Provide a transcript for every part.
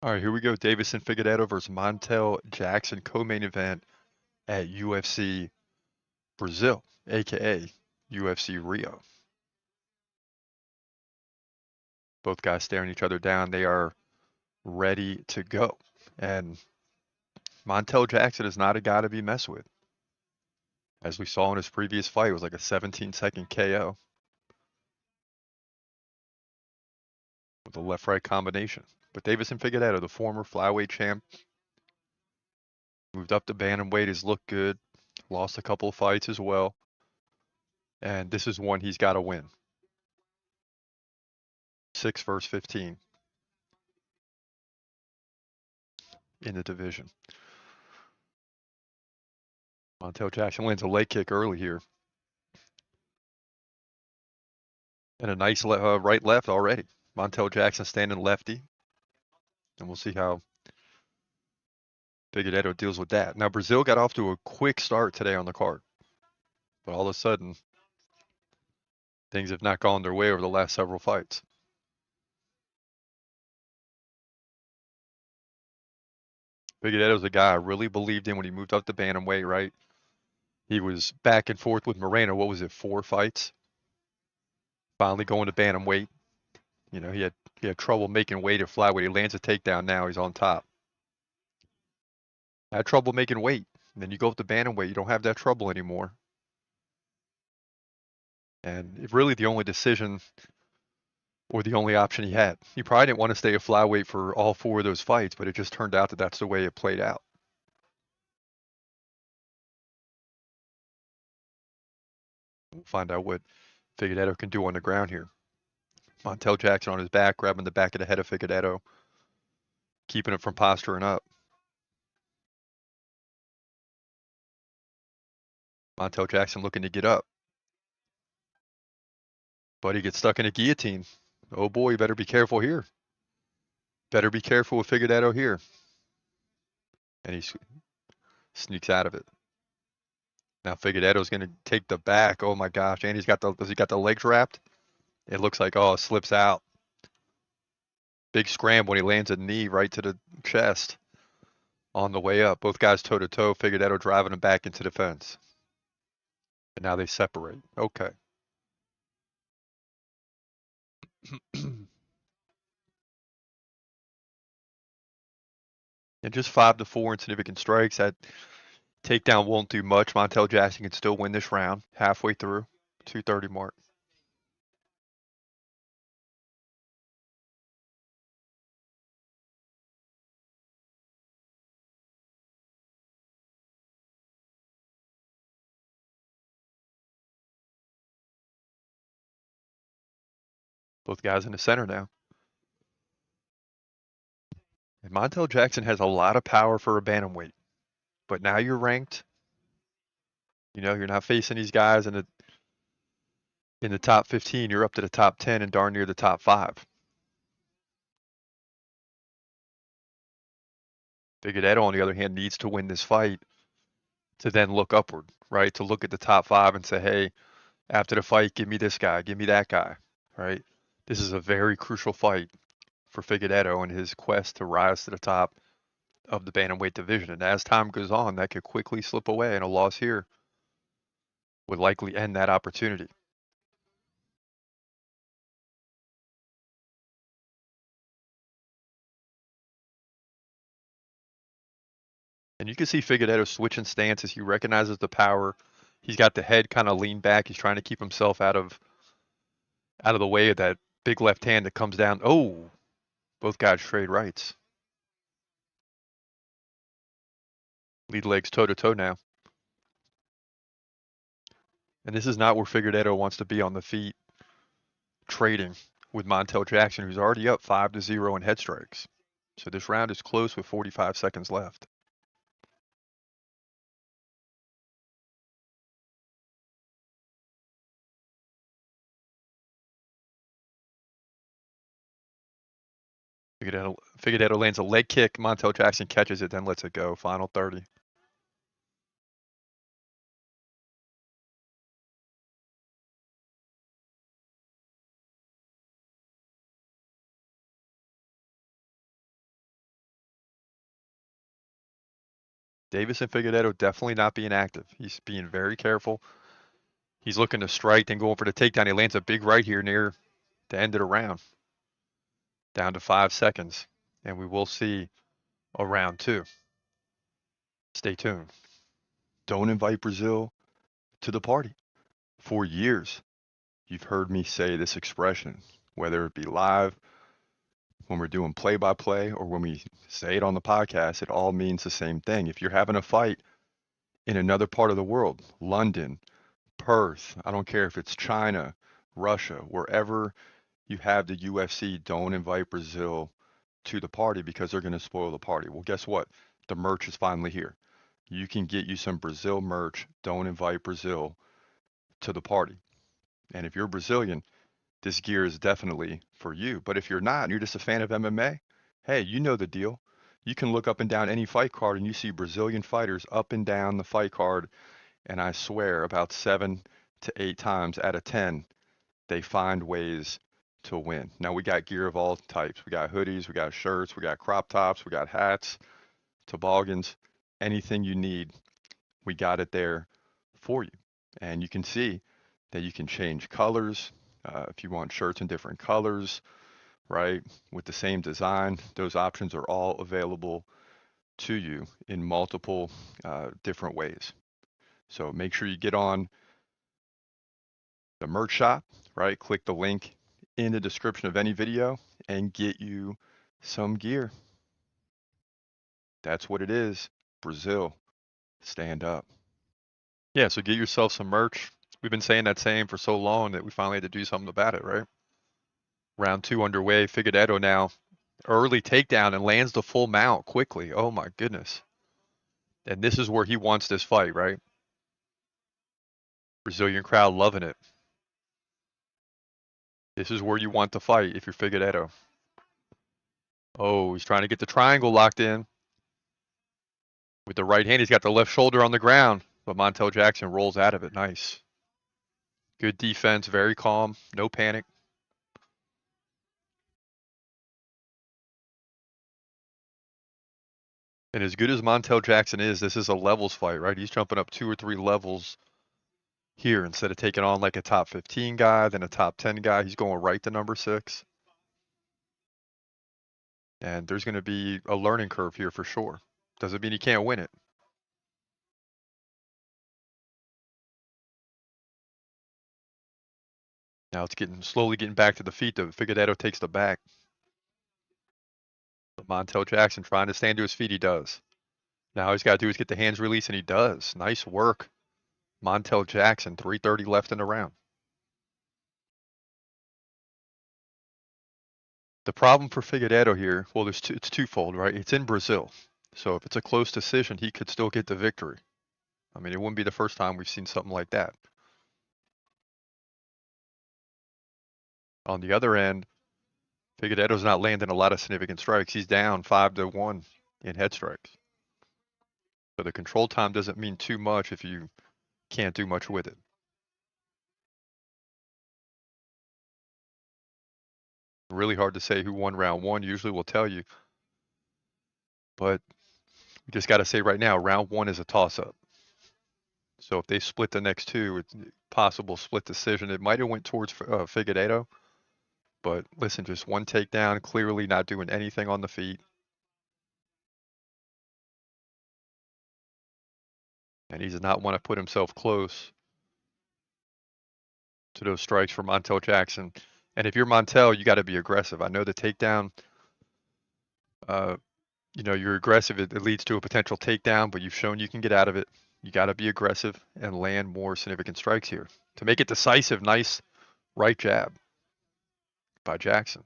All right, here we go. Deiveson Figueiredo versus Montel Jackson, co-main event at UFC Brazil, aka UFC Rio. Both guys staring each other down. They are ready to go. And Montel Jackson is not a guy to be messed with. As we saw in his previous fight, it was like a 17-second KO with a left-right combination. But Deiveson Figueiredo, the former flyweight champ, moved up to bantamweight, has looked good, lost a couple of fights as well. And this is one he's got to win. 6 versus 15 in the division. Montel Jackson lands a leg kick early here. And a nice right left already. Montel Jackson standing lefty. And we'll see how Figueiredo deals with that. Now, Brazil got off to a quick start today on the card. But all of a sudden, things have not gone their way over the last several fights. Figueiredo's a guy I really believed in when he moved up to bantamweight, right? He was back and forth with Moreno. What was it, 4 fights? Finally going to bantamweight. You know, he had trouble making weight at flyweight. He lands a takedown now. He's on top. Had trouble making weight. And then you go up to bantamweight. You don't have that trouble anymore. And really the only decision or the only option he had. He probably didn't want to stay a flyweight for all 4 of those fights, but it just turned out that that's the way it played out. We'll find out what Figueiredo can do on the ground here. Montel Jackson on his back, grabbing the back of the head of Figueiredo, keeping it from posturing up. Montel Jackson looking to get up. But he gets stuck in a guillotine. Oh boy, you better be careful here. Better be careful with Figueiredo here. And he sneaks out of it. Now Figueiredo's going to take the back. Oh my gosh. And does he got the legs wrapped? It looks like, oh, it slips out. Big scramble when he lands a knee right to the chest on the way up. Both guys toe to toe. Figueiredo driving him back into the fence. And now they separate. Okay. And just 5-4 in significant strikes. That takedown won't do much. Montel Jackson can still win this round halfway through. 2:30 mark. Both guys in the center now. And Montel Jackson has a lot of power for a bantamweight. But now you're ranked. You know, you're not facing these guys in the top 15. You're up to the top 10 and darn near the top 5. Figueiredo, on the other hand, needs to win this fight to then look upward, right? To look at the top 5 and say, hey, after the fight, give me this guy, give me that guy, right? This is a very crucial fight for Figueiredo in his quest to rise to the top of the bantamweight division. And as time goes on, that could quickly slip away, and a loss here would likely end that opportunity. And you can see Figueiredo switching stances. He recognizes the power. He's got the head kind of leaned back. He's trying to keep himself out of the way of that big left hand that comes down. Oh, both guys trade rights. Lead legs toe to toe now. And this is not where Figueiredo wants to be on the feet, trading with Montel Jackson, who's already up 5-0 in head strikes. So this round is close with 45 seconds left. Figueiredo lands a leg kick. Montel Jackson catches it, then lets it go. Final 30. Deiveson Figueiredo definitely not being active. He's being very careful. He's looking to strike and going for the takedown. He lands a big right here near the end of the round. Down to 5 seconds. And we will see a round 2. Stay tuned. Don't invite Brazil to the party. For years, you've heard me say this expression, whether it be live, when we're doing play-by-play, or when we say it on the podcast, it all means the same thing. If you're having a fight in another part of the world, London, Perth, I don't care if it's China, Russia, wherever you have the UFC, don't invite Brazil to the party because they're going to spoil the party. Well, guess what? The merch is finally here. You can get you some Brazil merch. Don't invite Brazil to the party. And if you're Brazilian, this gear is definitely for you. But if you're not, and you're just a fan of MMA, hey, you know the deal. You can look up and down any fight card and you see Brazilian fighters up and down the fight card. And I swear about 7 to 8 times out of 10, they find ways to win. Now we got gear of all types. We got hoodies, we got shirts, we got crop tops, we got hats, toboggans, anything you need, we got it there for you. And you can see that you can change colors. If you want shirts in different colors, right, with the same design, those options are all available to you in multiple different ways. So make sure you get on the merch shop, right? Click the link in the description of any video and get you some gear. That's what it is. Brazil, stand up. Yeah, so get yourself some merch. We've been saying that same for so long that we finally had to do something about it, right? Round 2 underway. Figueiredo now early takedown and lands the full mount quickly. Oh my goodness. And this is where he wants this fight, right? Brazilian crowd loving it. This is where you want the fight if you're Figueiredo. Oh, he's trying to get the triangle locked in. With the right hand, he's got the left shoulder on the ground, but Montel Jackson rolls out of it. Nice. Good defense, very calm, no panic. And as good as Montel Jackson is, this is a levels fight, right? He's jumping up 2 or 3 levels here instead of taking on like a top 15 guy, then a top 10 guy. He's going right to number 6. And there's going to be a learning curve here for sure. Doesn't mean he can't win it. Now it's slowly getting back to the feet though. Figueiredo takes the back. But Montel Jackson trying to stand to his feet, he does. Now all he's got to do is get the hands released, and he does. Nice work. Montel Jackson, 3:30 left in the round. The problem for Figueiredo here, well, it's twofold, right? It's in Brazil. So if it's a close decision, he could still get the victory. I mean, it wouldn't be the first time we've seen something like that. On the other end, Figueiredo's not landing a lot of significant strikes. He's down 5-1 in head strikes. So the control time doesn't mean too much if you can't do much with it. Really hard to say who won round 1. Usually we'll tell you. But we just got to say right now, round 1 is a toss-up. So if they split the next 2, it's possible split decision. It might have went towards Figueiredo. But listen, just one takedown, clearly not doing anything on the feet. And he does not want to put himself close to those strikes for Montel Jackson. And if you're Montel, you got to be aggressive. I know the takedown, you're aggressive. It leads to a potential takedown, but you've shown you can get out of it. You got to be aggressive and land more significant strikes here. To make it decisive, nice right jab by Jackson.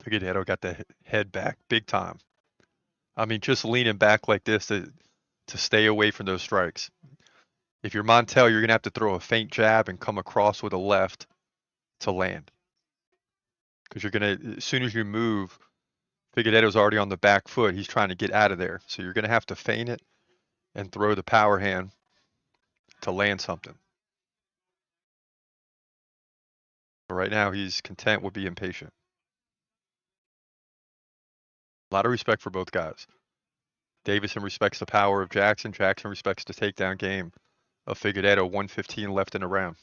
Figueiredo got the head back big time. I mean, just leaning back like this to stay away from those strikes. If you're Montel, you're going to have to throw a feint jab and come across with a left to land. Because you're going to, as soon as you move, Figueiredo's already on the back foot. He's trying to get out of there. So you're going to have to feint it and throw the power hand to land something. But right now, he's content with being patient. A lot of respect for both guys. Deiveson respects the power of Jackson. Jackson respects the takedown game of Figueiredo. 1:15 left in the round.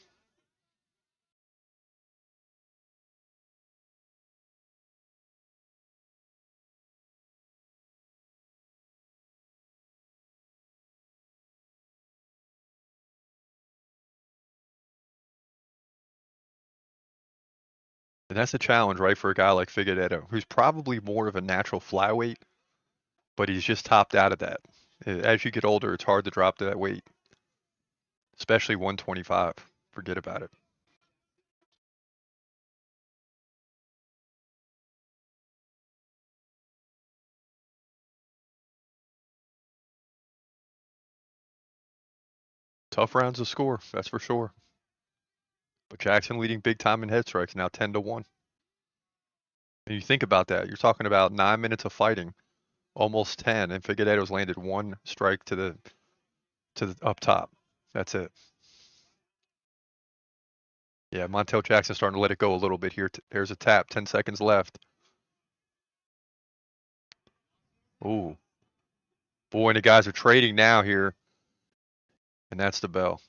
And that's the challenge, right, for a guy like Figueiredo, who's probably more of a natural flyweight, but he's just topped out of that. As you get older, it's hard to drop to that weight, especially 125. Forget about it. Tough rounds to score, that's for sure. But Jackson leading big time in head strikes, now 10-1. And you think about that, you're talking about 9 minutes of fighting, almost 10, and Figueiredo's landed one strike to the up top. That's it. Yeah, Montel Jackson starting to let it go a little bit here. There's a tap, 10 seconds left. Ooh. Boy, and the guys are trading now here. And that's the bell.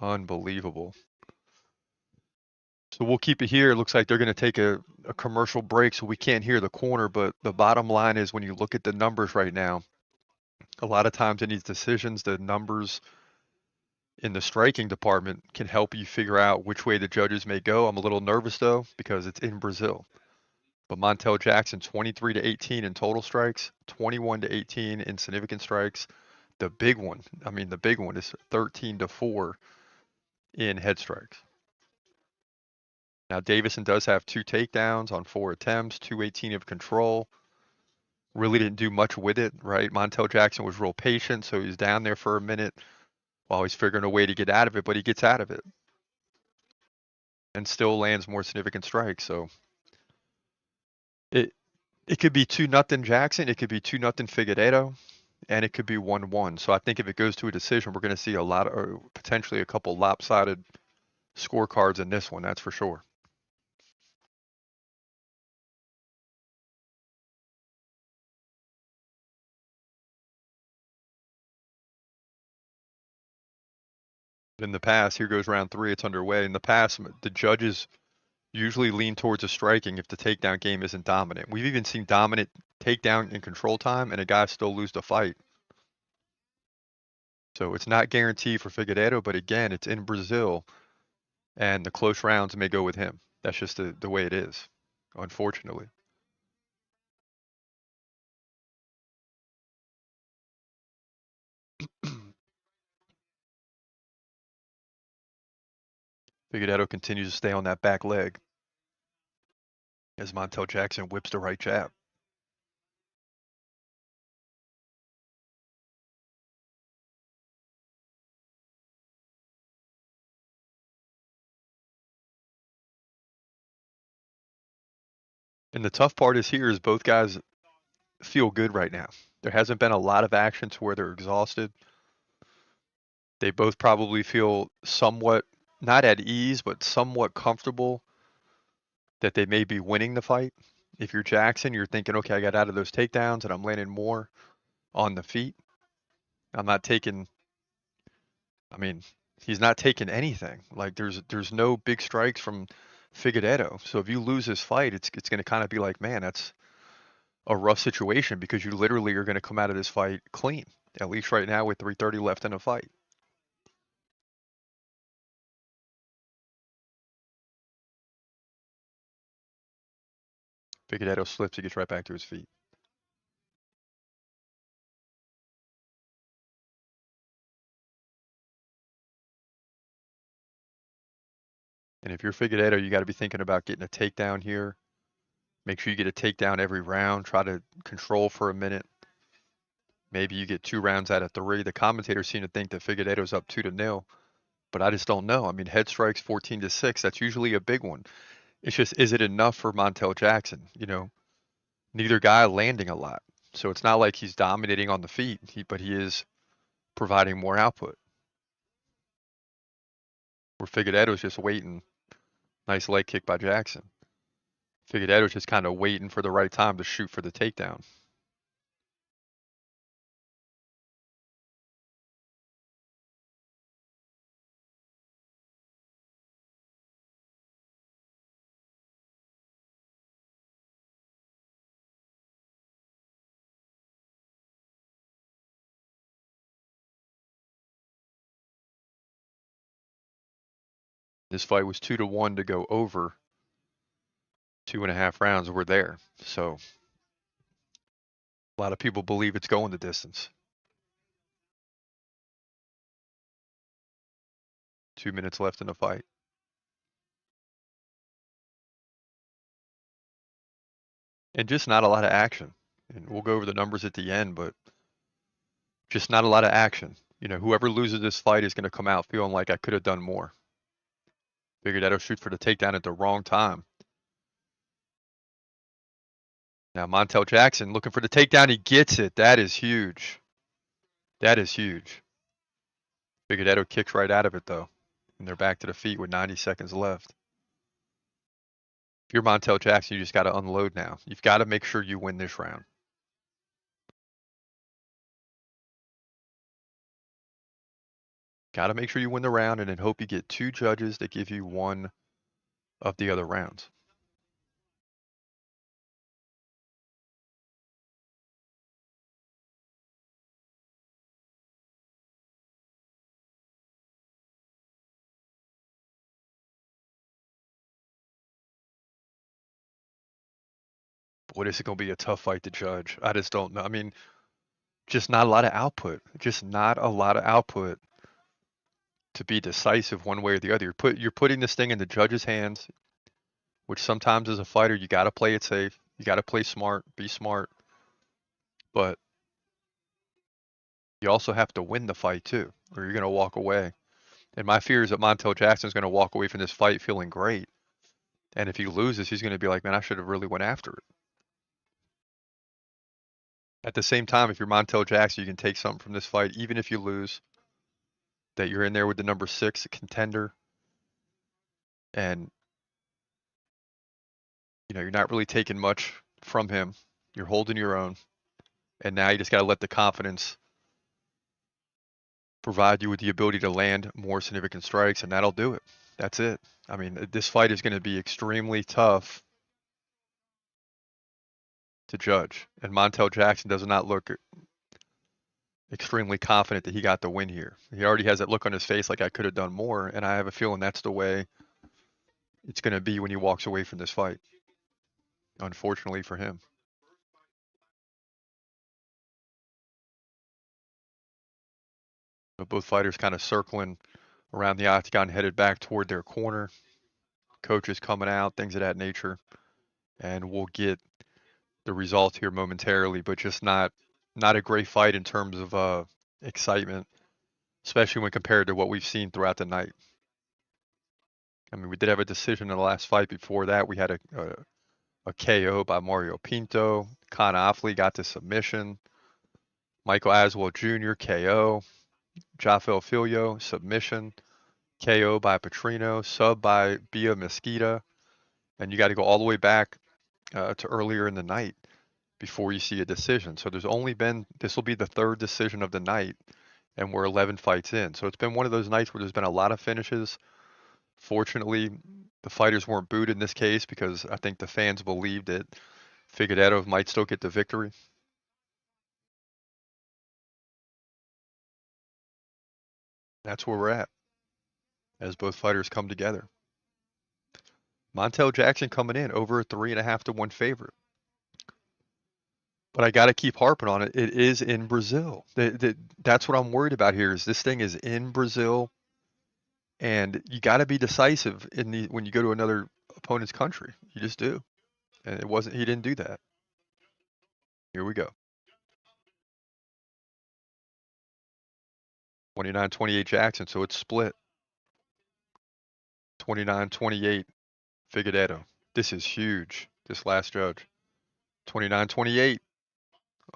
Unbelievable. So we'll keep it here. It looks like they're going to take a commercial break, so we can't hear the corner. But the bottom line is when you look at the numbers right now, a lot of times in these decisions, the numbers in the striking department can help you figure out which way the judges may go. I'm a little nervous, though, because it's in Brazil. But Montel Jackson, 23-18 in total strikes, 21-18 in significant strikes. The big one, the big one is 13-4 in head strikes. Now, Deiveson does have 2 takedowns on 4 attempts, 218 of control. Really didn't do much with it, right? Montel Jackson was real patient, so he's down there for a minute while he's figuring a way to get out of it, but he gets out of it and still lands more significant strikes. So it could be 2-0 Jackson, it could be 2-0 Figueiredo, and it could be 1-1. So I think if it goes to a decision, we're going to see a lot of, or potentially a couple lopsided scorecards in this one, that's for sure. In the past, here goes round 3, it's underway. In the past, the judges usually lean towards a striking if the takedown game isn't dominant. We've even seen dominant takedown and control time and a guy still lose the fight. So it's not guaranteed for Figueiredo, but again, it's in Brazil and the close rounds may go with him. That's just the way it is, unfortunately. Figueiredo continues to stay on that back leg as Montel Jackson whips the right jab. And the tough part is here is both guys feel good right now. There hasn't been a lot of action to where they're exhausted. They both probably feel somewhat, not at ease, but somewhat comfortable that they may be winning the fight. If you're Jackson, you're thinking, okay, I got out of those takedowns and I'm landing more on the feet. I'm not taking, he's not taking anything. Like there's no big strikes from Figueiredo. So if you lose this fight, it's going to kind of be like, man, that's a rough situation because you literally are going to come out of this fight clean. At least right now with 3:30 left in the fight. Figueiredo slips, he gets right back to his feet. And if you're Figueiredo, you got to be thinking about getting a takedown here. Make sure you get a takedown every round. Try to control for a minute. Maybe you get 2 rounds out of 3. The commentators seem to think that Figueiredo's up 2-0, but I just don't know. I mean, head strikes 14-6. That's usually a big one. It's just, is it enough for Montel Jackson? You know, neither guy landing a lot. So it's not like he's dominating on the feet, but he is providing more output. Where Figueiredo's just waiting. Nice leg kick by Jackson. Figueiredo's just kind of waiting for the right time to shoot for the takedown. This fight was 2-1 to go over 2.5 rounds. We're there. So a lot of people believe it's going the distance. 2 minutes left in the fight. And just not a lot of action. And we'll go over the numbers at the end, but just not a lot of action. You know, whoever loses this fight is going to come out feeling like I could have done more. Figueiredo shoots for the takedown at the wrong time. Now Montel Jackson looking for the takedown. He gets it. That is huge. That is huge. Figueiredo kicks right out of it though. And they're back to the feet with 90 seconds left. If you're Montel Jackson, you just got to unload now. You've got to make sure you win this round. Got to make sure you win the round and then hope you get 2 judges that give you 1 of the other rounds. Boy, this is going to be a tough fight to judge. I just don't know. I mean, just not a lot of output. Just not a lot of output to be decisive one way or the other. You're putting this thing in the judge's hands, which sometimes as a fighter you got to play it safe. You got to play smart, be smart. But you also have to win the fight too, or you're going to walk away. And my fear is that Montel Jackson is going to walk away from this fight feeling great. And if he loses, he's going to be like, man, I should have really went after it. At the same time, if you're Montel Jackson, you can take something from this fight, even if you lose, that you're in there with the number 6 contender. And, you know, you're not really taking much from him. You're holding your own. And now you just got to let the confidence provide you with the ability to land more significant strikes, and that'll do it. That's it. I mean, this fight is going to be extremely tough to judge. And Montel Jackson does not look extremely confident that he got the win here. He already has that look on his face like I could have done more, and I have a feeling that's the way it's going to be when he walks away from this fight, unfortunately for him. But both fighters kind of circling around the octagon, headed back toward their corner. Coaches coming out, things of that nature. And we'll get the results here momentarily, but just not a great fight in terms of excitement, especially when compared to what we've seen throughout the night. I mean, we did have a decision in the last fight. Before that, we had a KO by Mario Pinto. Con Offley got the submission. Michael Aswell Jr. KO. Jafel Filio submission. KO by Petrino. Sub by Bia Mesquita. And you got to go all the way back to earlier in the night before you see a decision. So there's only been, this will be the 3rd decision of the night, and we're 11 fights in. So it's been one of those nights where there's been a lot of finishes. Fortunately, the fighters weren't booed in this case because I think the fans believed that Figueiredo might still get the victory. That's where we're at as both fighters come together. Montel Jackson coming in over a 3.5-1 favorite. But I got to keep harping on it. It is in Brazil. That's what I'm worried about here. Is this thing is in Brazil, and you got to be decisive when you go to another opponent's country. You just do. And it wasn't. He didn't do that. Here we go. 29-28 Jackson. So it's split. 29-28 Figueiredo. This is huge. This last judge. 29-28.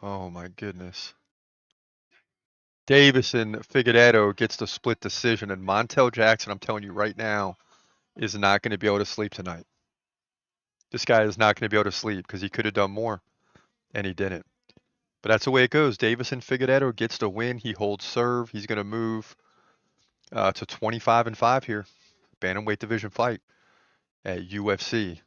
Oh my goodness. Deiveson Figueiredo gets the split decision, and Montel Jackson, I'm telling you right now, is not going to be able to sleep tonight. This guy is not going to be able to sleep because he could have done more, and he didn't. But that's the way it goes. Deiveson Figueiredo gets the win. He holds serve. He's going to move to 25-5 here. Bantamweight division fight at UFC